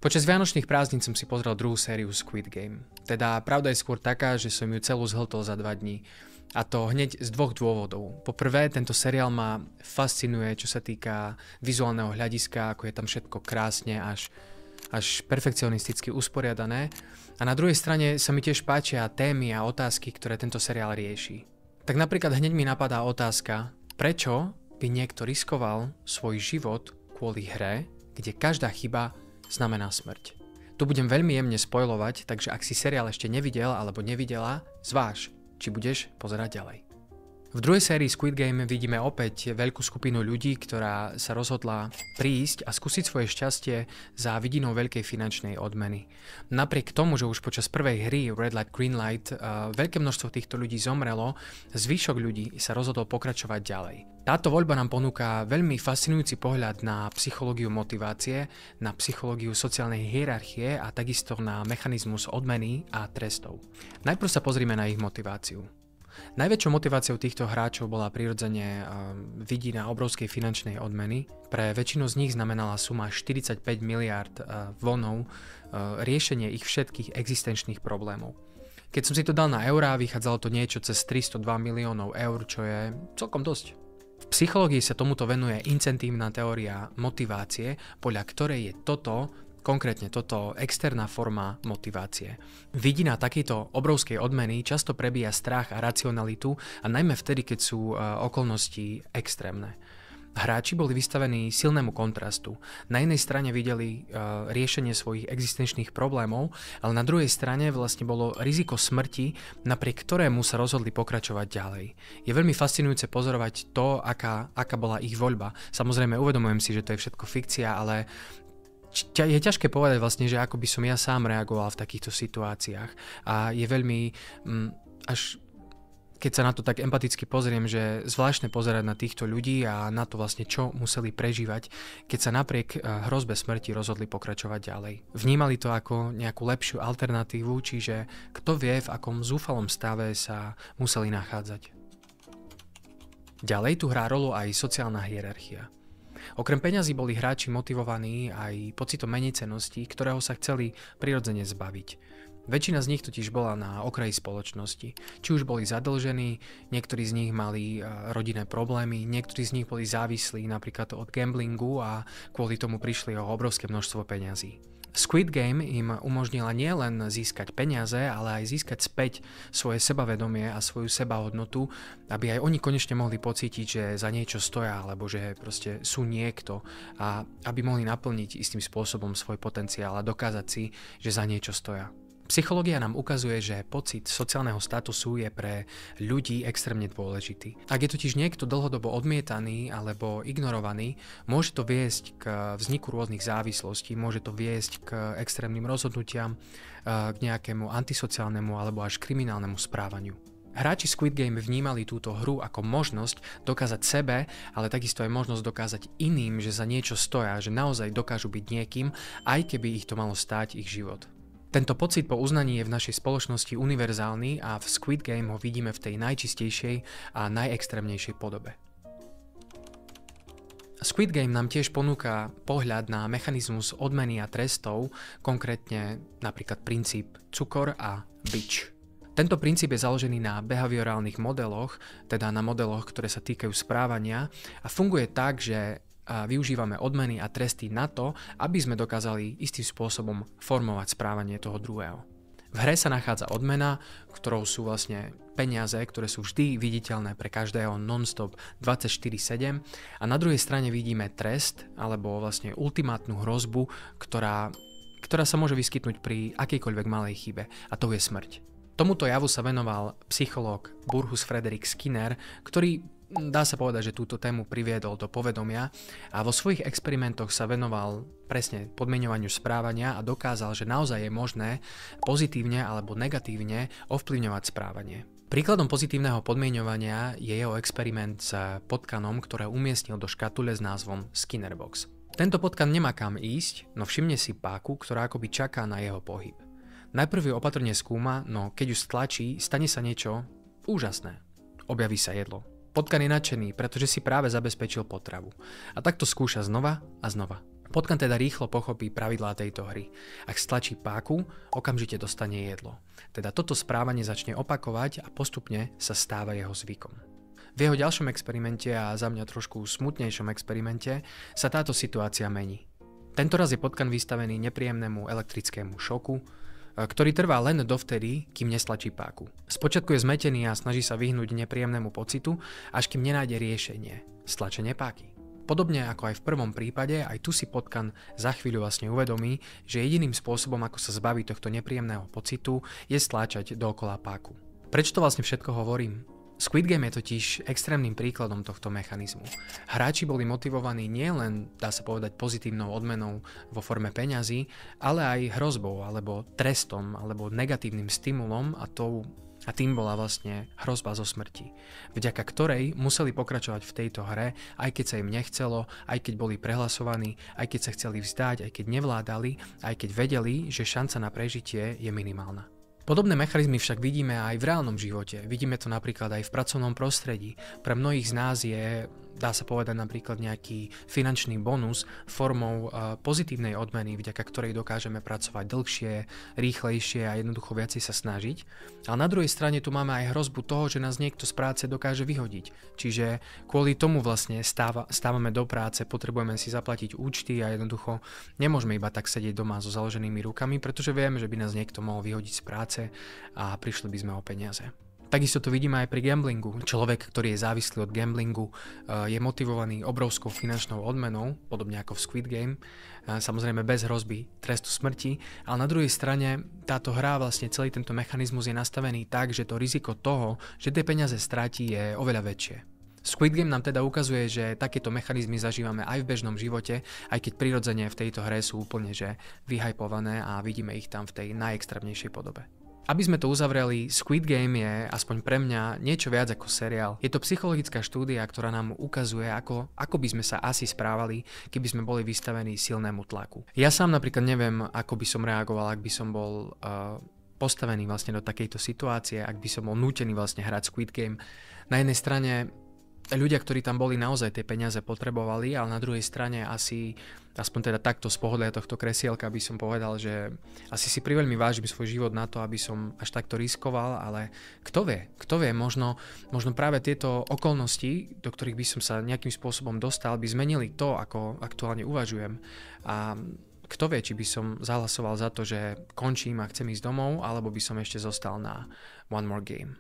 Počas vianočných prázdnin som si pozrel druhú sériu Squid Game. Teda pravda je skôr taká, že som ju celú zhltol za 2 dní. A to hneď z 2 dôvodov. Po prvé, tento seriál ma fascinuje, čo sa týka vizuálneho hľadiska, ako je tam všetko krásne, až perfekcionisticky usporiadané. A na druhej strane sa mi tiež páčia témy a otázky, ktoré tento seriál rieši. Tak napríklad hneď mi napadá otázka, prečo by niekto riskoval svoj život kvôli hre, kde každá chyba znamená smrť. Tu budem veľmi jemne spoilovať, takže ak si seriál ešte nevidel alebo nevidela, zváž, či budeš pozerať ďalej. V druhej sérii Squid Game vidíme opäť veľkú skupinu ľudí, ktorá sa rozhodla prísť a skúsiť svoje šťastie za vidinou veľkej finančnej odmeny. Napriek tomu, že už počas prvej hry Red Light Green Light veľké množstvo týchto ľudí zomrelo, zvyšok ľudí sa rozhodol pokračovať ďalej. Táto voľba nám ponúka veľmi fascinujúci pohľad na psychológiu motivácie, na psychológiu sociálnej hierarchie a takisto na mechanizmus odmeny a trestov. Najprv sa pozrime na ich motiváciu. Najväčšou motiváciou týchto hráčov bola prirodzene vidina obrovskej finančnej odmeny. Pre väčšinu z nich znamenala suma 45 miliárd vonov riešenie ich všetkých existenčných problémov. Keď som si to dal na eurá, vychádzalo to niečo cez 302 miliónov eur, čo je celkom dosť. V psychológii sa tomuto venuje incentívna teória motivácie, podľa ktorej je konkrétne toto externá forma motivácie. Vidina takejto obrovskej odmeny často prebíja strach a racionalitu a najmä vtedy, keď sú okolnosti extrémne. Hráči boli vystavení silnému kontrastu. Na jednej strane videli riešenie svojich existenčných problémov, ale na druhej strane vlastne bolo riziko smrti, napriek ktorému sa rozhodli pokračovať ďalej. Je veľmi fascinujúce pozorovať to, aká bola ich voľba. Samozrejme, uvedomujem si, že to je všetko fikcia, ale je ťažké povedať vlastne, že ako by som ja sám reagoval v takýchto situáciách. A je veľmi až keď sa na to tak empaticky pozriem, že zvláštne pozerať na týchto ľudí a na to vlastne, čo museli prežívať, keď sa napriek hrozbe smrti rozhodli pokračovať ďalej. Vnímali to ako nejakú lepšiu alternatívu, čiže kto vie, v akom zúfalom stave sa museli nachádzať. Ďalej tu hrá rolu aj sociálna hierarchia. Okrem peňazí boli hráči motivovaní aj pocitom menícenosti, ktorého sa chceli prirodzene zbaviť. Väčšina z nich totiž bola na okraji spoločnosti. Či už boli zadlžení, niektorí z nich mali rodinné problémy, niektorí z nich boli závislí napríklad od gamblingu a kvôli tomu prišli o obrovské množstvo peňazí. Squid Game im umožnila nielen získať peniaze, ale aj získať späť svoje sebavedomie a svoju sebahodnotu, aby aj oni konečne mohli pocítiť, že za niečo stoja, alebo že proste sú niekto a aby mohli naplniť istým spôsobom svoj potenciál a dokázať si, že za niečo stoja. Psychológia nám ukazuje, že pocit sociálneho statusu je pre ľudí extrémne dôležitý. Ak je totiž niekto dlhodobo odmietaný alebo ignorovaný, môže to viesť k vzniku rôznych závislostí, môže to viesť k extrémnym rozhodnutiam, k nejakému antisociálnemu alebo až kriminálnemu správaniu. Hráči Squid Game vnímali túto hru ako možnosť dokázať sebe, ale takisto aj možnosť dokázať iným, že za niečo stoja, že naozaj dokážu byť niekým, aj keby ich to malo stáť ich život. Tento pocit po uznaní je v našej spoločnosti univerzálny a v Squid Game ho vidíme v tej najčistejšej a najextrémnejšej podobe. Squid Game nám tiež ponúka pohľad na mechanizmus odmeny a trestov, konkrétne napríklad princíp cukor a bič. Tento princíp je založený na behaviorálnych modeloch, teda na modeloch, ktoré sa týkajú správania a funguje tak, že využívame odmeny a tresty na to, aby sme dokázali istým spôsobom formovať správanie toho druhého. V hre sa nachádza odmena, ktorou sú vlastne peniaze, ktoré sú vždy viditeľné pre každého non-stop 24/7 a na druhej strane vidíme trest alebo vlastne ultimátnu hrozbu, ktorá sa môže vyskytnúť pri akejkoľvek malej chybe a to je smrť. Tomuto javu sa venoval psychológ Burrhus Frederick Skinner, ktorý dá sa povedať, že túto tému priviedol do povedomia a vo svojich experimentoch sa venoval presne podmieňovaniu správania a dokázal, že naozaj je možné pozitívne alebo negatívne ovplyvňovať správanie. Príkladom pozitívneho podmieňovania je jeho experiment s potkanom, ktoré umiestnil do škatule s názvom Skinner Box. Tento potkan nemá kam ísť, no všimne si páku, ktorá akoby čaká na jeho pohyb. Najprv ju opatrne skúma, no keď ju stlačí, stane sa niečo úžasné. Objaví sa jedlo. Potkan je nadšený, pretože si práve zabezpečil potravu. A takto skúša znova a znova. Potkan teda rýchlo pochopí pravidlá tejto hry. Ak stlačí páku, okamžite dostane jedlo. Teda toto správanie začne opakovať a postupne sa stáva jeho zvykom. V jeho ďalšom experimente a za mňa trošku smutnejšom experimente sa táto situácia mení. Tentoraz je Potkan vystavený nepríjemnému elektrickému šoku, ktorý trvá len dovtedy, kým nestlačí páku. Spočiatku je zmetený a snaží sa vyhnúť nepríjemnému pocitu, až kým nenájde riešenie – stlačenie páky. Podobne ako aj v prvom prípade, aj tu si Potkan za chvíľu vlastne uvedomí, že jediným spôsobom, ako sa zbaviť tohto nepríjemného pocitu, je stláčať dookola páku. Prečo to vlastne všetko hovorím? Squid Game je totiž extrémnym príkladom tohto mechanizmu. Hráči boli motivovaní nielen, dá sa povedať, pozitívnou odmenou vo forme peňazí, ale aj hrozbou, alebo trestom, alebo negatívnym stimulom a tým bola vlastne hrozba zo smrti, vďaka ktorej museli pokračovať v tejto hre, aj keď sa im nechcelo, aj keď boli prehlasovaní, aj keď sa chceli vzdať, aj keď nevládali, aj keď vedeli, že šanca na prežitie je minimálna. Podobné mechanizmy však vidíme aj v reálnom živote. Vidíme to napríklad aj v pracovnom prostredí. Pre mnohých z nás je, dá sa povedať, napríklad nejaký finančný bonus formou pozitívnej odmeny, vďaka ktorej dokážeme pracovať dlhšie, rýchlejšie a jednoducho viacej sa snažiť. Ale na druhej strane tu máme aj hrozbu toho, že nás niekto z práce dokáže vyhodiť. Čiže kvôli tomu vlastne stávame do práce, potrebujeme si zaplatiť účty a jednoducho nemôžeme iba tak sedieť doma so založenými rukami, pretože vieme, že by nás niekto mohol vyhodiť z práce a prišli by sme o peniaze. Takisto to vidíme aj pri gamblingu. Človek, ktorý je závislý od gamblingu, je motivovaný obrovskou finančnou odmenou, podobne ako v Squid Game, samozrejme bez hrozby trestu smrti, ale na druhej strane táto hra, vlastne celý tento mechanizmus je nastavený tak, že to riziko toho, že tie peniaze stratí, je oveľa väčšie. Squid Game nám teda ukazuje, že takéto mechanizmy zažívame aj v bežnom živote, aj keď prirodzene v tejto hre sú úplne že vyhypované a vidíme ich tam v tej najextrémnejšej podobe. Aby sme to uzavreli, Squid Game je, aspoň pre mňa, niečo viac ako seriál. Je to psychologická štúdia, ktorá nám ukazuje, ako by sme sa asi správali, keby sme boli vystavení silnému tlaku. Ja sám napríklad neviem, ako by som reagoval, ak by som bol postavený vlastne do takejto situácie, ak by som bol nútený vlastne hrať Squid Game. Na jednej strane ľudia, ktorí tam boli, naozaj tie peniaze potrebovali, ale na druhej strane asi, aspoň teda takto z pohľadu tohto kresielka by som povedal, že asi si priveľmi vážim svoj život na to, aby som až takto riskoval, ale kto vie, možno práve tieto okolnosti, do ktorých by som sa nejakým spôsobom dostal, by zmenili to, ako aktuálne uvažujem. A kto vie, či by som zahlasoval za to, že končím a chcem ísť domov, alebo by som ešte zostal na One More Game.